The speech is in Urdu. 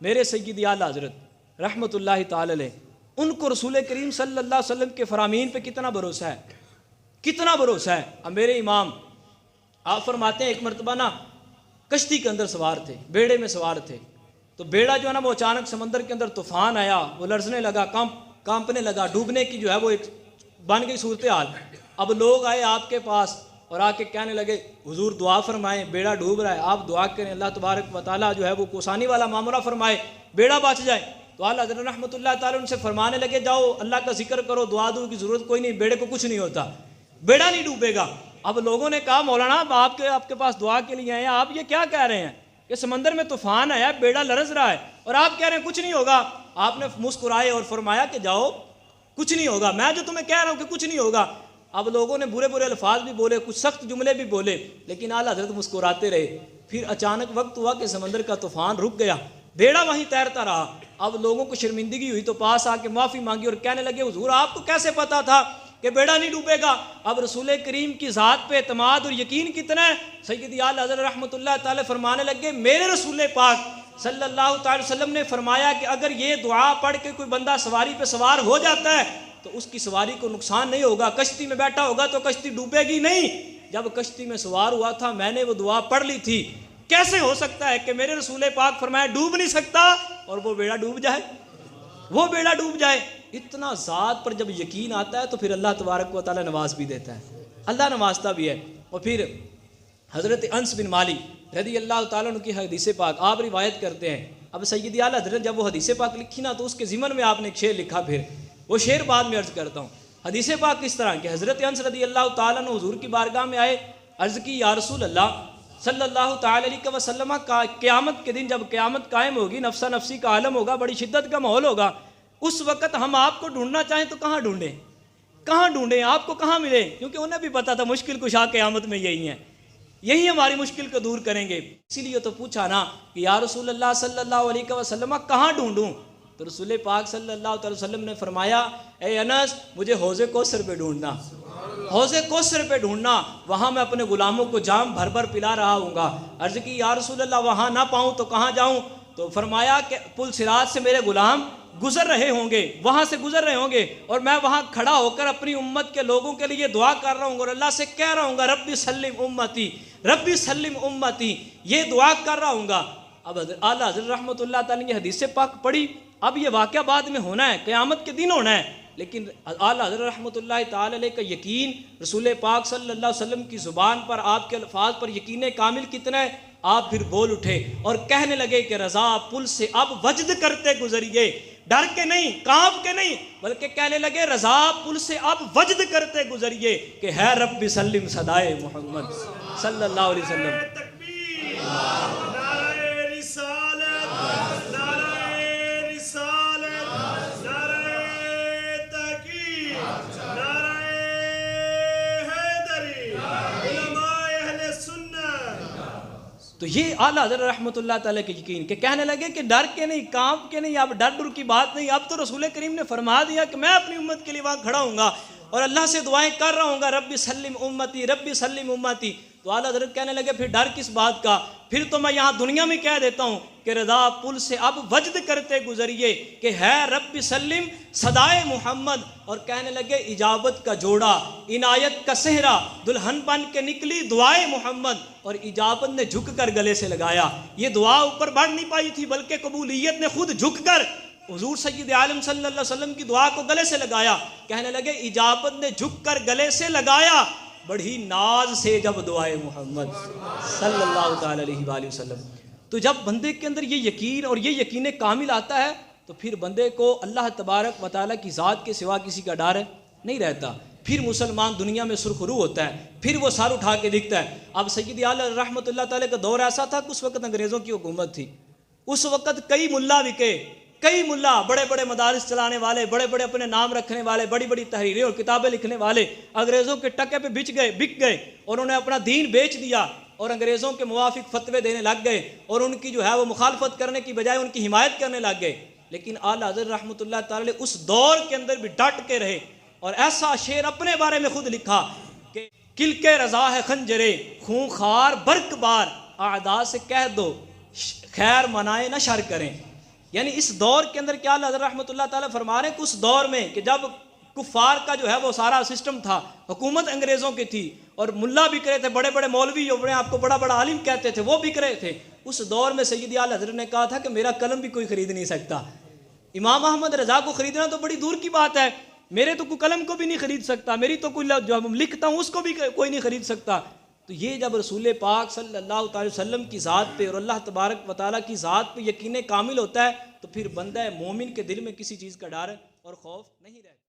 میرے سیدی اعلیٰ حضرت رحمۃ اللہ تعالی علیہ، ان کو رسول کریم صلی اللہ علیہ وسلم کے فرامین پہ کتنا بھروسہ ہے، کتنا بھروسہ ہے۔ اب میرے امام آپ فرماتے ہیں ایک مرتبہ نا کشتی کے اندر سوار تھے، بیڑے میں سوار تھے، تو بیڑا جو ہے نا وہ اچانک سمندر کے اندر طوفان آیا، وہ لرزنے لگا، کانپنے لگا، ڈوبنے کی جو ہے وہ ایک بن گئی صورتحال۔ اب لوگ آئے آپ کے پاس اور آ کے کہنے لگے حضور دعا فرمائیں، بیڑا ڈوب رہا ہے، آپ دعا کریں اللہ تبارک و تعالیٰ جو ہے وہ کوسانی والا معاملہ فرمائے، بیڑا بچ جائے۔ تو اعلیٰ حضرت رحمۃ اللہ تعالیٰ ان سے فرمانے لگے جاؤ اللہ کا ذکر کرو، دعا دو کی ضرورت کوئی نہیں، بیڑے کو کچھ نہیں ہوتا، بیڑا نہیں ڈوبے گا۔ اب لوگوں نے کہا مولانا آپ کے پاس دعا کے لیے آئے ہیں، آپ یہ کیا کہہ رہے ہیں کہ سمندر میں طوفان آیا، بیڑا لرز رہا ہے اور آپ کہہ رہے ہیں کچھ نہیں ہوگا۔ آپ نے مسکرائے اور فرمایا کہ جاؤ کچھ نہیں ہوگا، میں جو تمہیں کہہ رہا ہوں کہ کچھ نہیں ہوگا۔ اب لوگوں نے برے برے الفاظ بھی بولے، کچھ سخت جملے بھی بولے، لیکن اعلیٰ حضرت مسکراتے رہے۔ پھر اچانک وقت ہوا کہ سمندر کا طوفان رک گیا، بیڑا وہیں تیرتا رہا۔ اب لوگوں کو شرمندگی ہوئی تو پاس آ کے معافی مانگی اور کہنے لگے حضور آپ کو کیسے پتا تھا کہ بیڑا نہیں ڈوبے گا؟ اب رسول کریم کی ذات پہ اعتماد اور یقین کتنا ہے۔ سیدی اعلیٰ حضرت رحمۃ اللہ تعالی فرمانے لگے میرے رسول پاک صلی اللہ تعالی وسلم نے فرمایا کہ اگر یہ دعا پڑھ کے کوئی بندہ سواری پہ سوار ہو جاتا ہے تو اس کی سواری کو نقصان نہیں ہوگا، کشتی میں بیٹھا ہوگا تو کشتی ڈوبے گی نہیں۔ جب کشتی میں سوار ہوا تھا میں نے وہ دعا پڑھ لی تھی، کیسے ہو سکتا ہے کہ میرے رسول پاک فرمایا ڈوب نہیں سکتا اور وہ بیڑا ڈوب جائے، وہ بیڑا ڈوب جائے۔ اتنا ذات پر جب یقین آتا ہے تو پھر اللہ تبارک و تعالی نواز بھی دیتا ہے، اللہ نوازتا بھی ہے۔ اور پھر حضرت انس بن مالک رضی اللہ تعالیٰ عنہ کی حدیث پاک آپ روایت کرتے ہیں۔ اب سیدی اعلیٰ حضرت جب وہ حدیث پاک لکھی نا تو اس کے ضمن میں آپ نے ایک شعر لکھا، پھر وہ شعر بعد میں عرض کرتا ہوں۔ حدیث پاک کس طرح کہ حضرت انس رضی اللہ تعالیٰ عنہ حضور کی بارگاہ میں آئے، عرض کی یا رسول اللہ صلی اللہ تعالی علیہ وسلم، قیامت کے دن جب قیامت قائم ہوگی، نفسا نفسی کا عالم ہوگا، بڑی شدت کا ماحول ہوگا، اس وقت ہم آپ کو ڈھونڈنا چاہیں تو کہاں ڈھونڈیں، کہاں ڈھونڈیں، آپ کو کہاں ملے؟ کیونکہ انہیں بھی پتا تھا مشکل کشا قیامت میں یہی ہیں، یہی ہماری مشکل کو دور کریں گے۔ اسی لیے تو پوچھا نا کہ یا رسول اللہ صلی اللہ علیہ وسلم کہاں ڈھونڈوں؟ تو رسول پاک صلی اللہ علیہ وسلم نے فرمایا اے انس مجھے حوض کوثر پہ ڈھونڈنا، حوض کوثر پہ ڈھونڈنا، وہاں میں اپنے غلاموں کو جام بھر بھر پلا رہا ہوں گا۔ عرض کی یا رسول اللہ وہاں نہ پاؤں تو کہاں جاؤں؟ تو فرمایا کہ پل صراط سے میرے غلام گزر رہے ہوں گے، وہاں سے گزر رہے ہوں گے، اور میں وہاں کھڑا ہو کر اپنی امت کے لوگوں کے لیے دعا کر رہا ہوں گا اور اللہ سے کہہ رہا ہوں گا ربی سلم امتی، ربی سلم امتی، یہ دعا کر رہا ہوں گا۔ اب اعلیٰ حضرت رحمۃ اللہ تعالیٰ نے یہ حدیث پاک پڑھی، اب یہ واقعہ بعد میں ہونا ہے، قیامت کے دن ہونا ہے، لیکن اعلیٰ حضرت رحمۃ اللہ تعالی علیہ کا یقین رسول پاک صلی اللہ علیہ وسلم کی زبان پر، آپ کے الفاظ پر یقین کامل کتنا ہے۔ آپ پھر بول اٹھے اور کہنے لگے کہ رضا پل سے اب وجد کرتے گزریے، ڈر کے نہیں، کانپ کے نہیں، بلکہ کہنے لگے رضا پل سے اب وجد کرتے گزریے کہ ہے رب سلم صدائے محمد صلی اللہ علیہ وسلم۔ تو یہ اعلیٰ حضرت رحمۃ اللہ تعالیٰ کے یقین کہ کہنے لگے کہ ڈر کے نہیں، کانپ کے نہیں، اب ڈر کی بات نہیں، اب تو رسول کریم نے فرما دیا کہ میں اپنی امت کے لیے وہاں کھڑا ہوں گا اور اللہ سے دعائیں کر رہا ہوں گا ربی سلم امتی، ربی سلم امتی۔ تو اعلیٰ حضرت کہنے لگے پھر ڈر کس بات کا، پھر تو میں یہاں دنیا میں کہہ دیتا ہوں کہ رضا پل سے اب وجد کرتے گزریے کہ ہے رب سلم صدائے محمد، اور کہنے لگے اجابت کا جوڑا، عنایت کا صحرا، دلہن بن کے نکلی دعائے محمد، اور اجابت نے جھک کر گلے سے لگایا۔ یہ دعا اوپر بڑھ نہیں پائی تھی بلکہ قبولیت نے خود جھک کر حضور سید عالم صلی اللہ علیہ وسلم کی دعا کو گلے سے لگایا۔ کہنے لگے اجابت نے جھک کر گلے سے لگایا، بڑھی ناز سے جب دعائے محمد صلی اللہ تعالی علیہ وآلہ وسلم۔ تو جب بندے کے اندر یہ یقین اور یہ یقین کامل آتا ہے تو پھر بندے کو اللہ تبارک و تعالیٰ کی ذات کے سوا کسی کا ڈر نہیں رہتا، پھر مسلمان دنیا میں سرخرو ہوتا ہے، پھر وہ سر اٹھا کے دکھتا ہے۔ اب سید اعلیٰ رحمۃ اللہ تعالیٰ کا دور ایسا تھا کہ اس وقت انگریزوں کی حکومت تھی، اس وقت کئی ملا بکے، کئی ملا، بڑے بڑے مدارس چلانے والے، بڑے بڑے اپنے نام رکھنے والے، بڑی بڑی تحریریں اور کتابیں لکھنے والے انگریزوں کے ٹکے پہ بک گئے اور انہوں نے اپنا دین بیچ دیا اور انگریزوں کے موافق فتوے دینے لگ گئے اور ان کی جو ہے وہ مخالفت کرنے کی بجائے ان کی حمایت کرنے لگ گئے۔ لیکن اعلیٰ حضرت رحمۃ اللہ تعالی اس دور کے اندر بھی ڈٹ کے رہے اور ایسا شعر اپنے بارے میں خود لکھا کہ کل کے رضا ہے خنجرے خون خار برق بار، اعداء سے کہہ دو خیر منائے نہ شر کریں۔ یعنی اس دور کے اندر کیا حضرت رحمۃ اللہ تعالیٰ فرما رہے ہیں کہ اس دور میں کہ جب کفار کا جو ہے وہ سارا سسٹم تھا، حکومت انگریزوں کی تھی، اور ملا بک رہے تھے، بڑے بڑے مولوی جو اپنے آپ کو بڑا بڑا عالم کہتے تھے وہ بک رہے تھے، اس دور میں سیدی اعلیٰ حضرت نے کہا تھا کہ میرا قلم بھی کوئی خرید نہیں سکتا۔ امام احمد رضا کو خریدنا تو بڑی دور کی بات ہے، میرے تو کوئی قلم کو بھی نہیں خرید سکتا، میری تو کوئی جو لکھتا ہوں اس کو بھی کوئی نہیں خرید سکتا۔ تو یہ جب رسول پاک صلی اللہ تعالی وسلم کی ذات پہ اور اللہ تبارک و تعالیٰ کی ذات پہ یقین کامل ہوتا ہے تو پھر بندہ مومن کے دل میں کسی چیز کا ڈر اور خوف نہیں رہتا۔